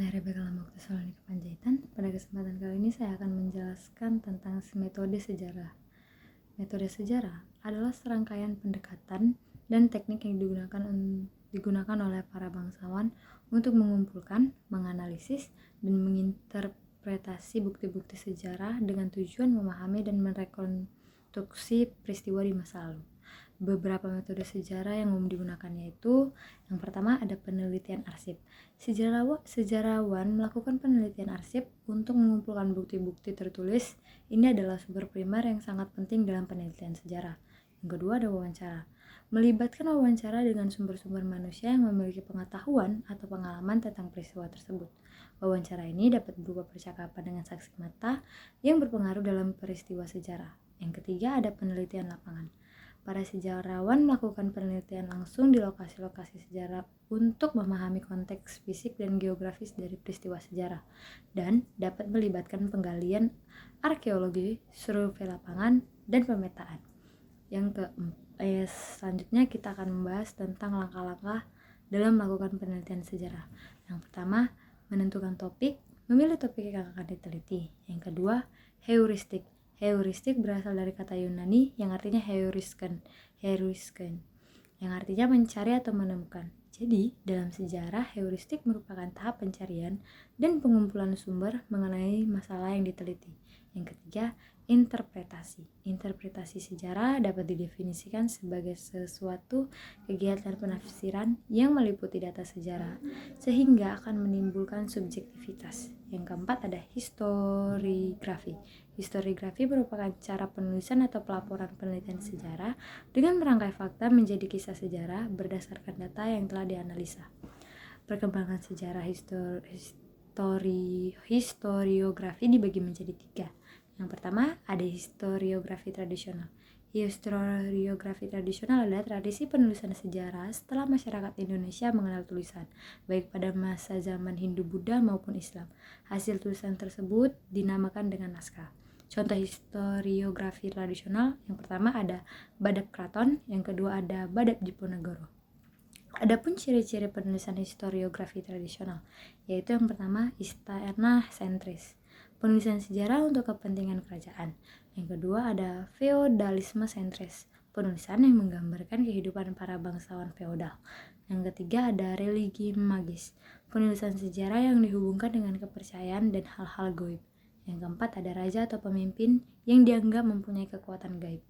Saya Rebecca Lambok Tesalonika Panjaitan. Pada kesempatan kali ini saya akan menjelaskan tentang metode sejarah. Metode sejarah adalah serangkaian pendekatan dan teknik yang digunakan oleh para bangsawan untuk mengumpulkan, menganalisis, dan menginterpretasi bukti-bukti sejarah dengan tujuan memahami dan merekonstruksi peristiwa di masa lalu. Beberapa metode sejarah yang umum digunakan yaitu yang pertama ada penelitian arsip. Sejarawan melakukan penelitian arsip untuk mengumpulkan bukti-bukti tertulis. Ini adalah sumber primer yang sangat penting dalam penelitian sejarah. Yang kedua ada wawancara. Melibatkan wawancara dengan sumber-sumber manusia yang memiliki pengetahuan atau pengalaman tentang peristiwa tersebut. Wawancara ini dapat berupa percakapan dengan saksi mata yang berpengaruh dalam peristiwa sejarah. Yang ketiga ada penelitian lapangan. Para sejarawan melakukan penelitian langsung di lokasi-lokasi sejarah untuk memahami konteks fisik dan geografis dari peristiwa sejarah dan dapat melibatkan penggalian arkeologi, survei lapangan, dan pemetaan. Selanjutnya kita akan membahas tentang langkah-langkah dalam melakukan penelitian sejarah. Yang pertama, menentukan topik, memilih topik yang akan diteliti. Yang kedua, heuristik. Heuristik berasal dari kata Yunani yang artinya heurisken, yang artinya mencari atau menemukan. Jadi, dalam sejarah, heuristik merupakan tahap pencarian dan pengumpulan sumber mengenai masalah yang diteliti. Yang ketiga, interpretasi. Interpretasi sejarah dapat didefinisikan sebagai sesuatu kegiatan penafsiran yang meliputi data sejarah, sehingga akan menimbulkan subjektivitas. Yang keempat ada historiografi. Historiografi merupakan cara penulisan atau pelaporan penelitian sejarah dengan merangkai fakta menjadi kisah sejarah berdasarkan data yang telah dianalisa. Perkembangan sejarah historiografi dibagi menjadi 3. Yang pertama ada historiografi tradisional. Historiografi tradisional adalah tradisi penulisan sejarah setelah masyarakat Indonesia mengenal tulisan, baik pada masa zaman Hindu-Buddha maupun Islam. Hasil tulisan tersebut dinamakan dengan naskah. Contoh historiografi tradisional, yang pertama ada Badab Kraton, yang kedua ada Badab Diponegoro. Adapun ciri-ciri penulisan historiografi tradisional, yaitu yang pertama istana sentris, penulisan sejarah untuk kepentingan kerajaan. Yang kedua ada feodalisme sentris, penulisan yang menggambarkan kehidupan para bangsawan feodal. Yang ketiga ada religi magis, penulisan sejarah yang dihubungkan dengan kepercayaan dan hal-hal gaib. Yang keempat ada raja atau pemimpin yang dianggap mempunyai kekuatan gaib.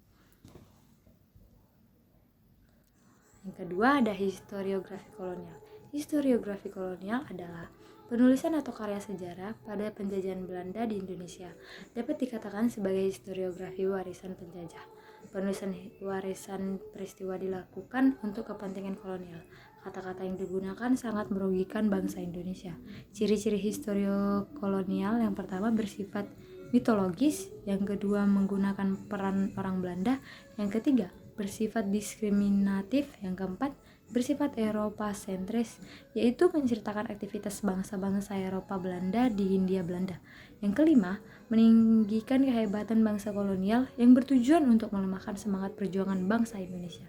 Yang kedua ada historiografi kolonial. Historiografi kolonial adalah penulisan atau karya sejarah pada penjajahan Belanda di Indonesia. Dapat dikatakan sebagai historiografi warisan penjajah. Penulisan warisan peristiwa dilakukan untuk kepentingan kolonial. Kata-kata yang digunakan sangat merugikan bangsa Indonesia. Ciri-ciri historiokolonial yang pertama bersifat mitologis, yang kedua menggunakan peran orang Belanda, yang ketiga bersifat diskriminatif, yang keempat bersifat Eropa sentris, yaitu menceritakan aktivitas bangsa-bangsa Eropa Belanda di Hindia Belanda. Yang kelima, meninggikan kehebatan bangsa kolonial yang bertujuan untuk melemahkan semangat perjuangan bangsa Indonesia.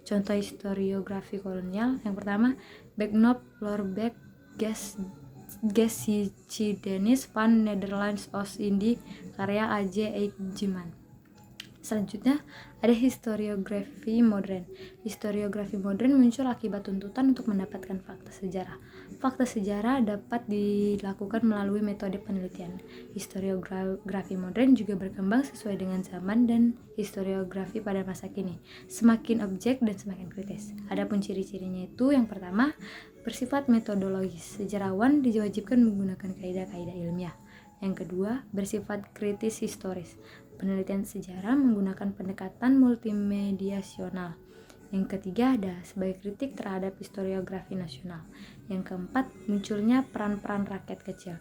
Contoh historiografi kolonial, yang pertama Backnop Lorbeck Geschiednis van Nederlands Oost-Indie karya A.J. Eijkman. Selanjutnya ada historiografi modern. Historiografi modern muncul akibat tuntutan untuk mendapatkan fakta sejarah. Fakta sejarah dapat dilakukan melalui metode penelitian. Historiografi modern juga berkembang sesuai dengan zaman dan historiografi pada masa kini, semakin objek dan semakin kritis. Adapun ciri-cirinya itu yang pertama bersifat metodologis. Sejarawan diwajibkan menggunakan kaidah-kaidah ilmiah. Yang kedua, bersifat kritis historis. Penelitian sejarah menggunakan pendekatan multimediasional. Yang ketiga ada sebagai kritik terhadap historiografi nasional. Yang keempat, munculnya peran-peran rakyat kecil.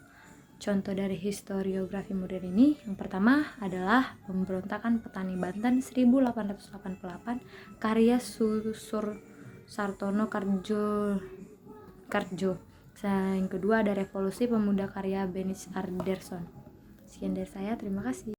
Contoh dari historiografi modern ini, yang pertama adalah Pemberontakan Petani Banten 1888 karya Susur Sartono Kardjo. Yang kedua ada Revolusi Pemuda karya Benis Arderson. Sekian dari saya, terima kasih.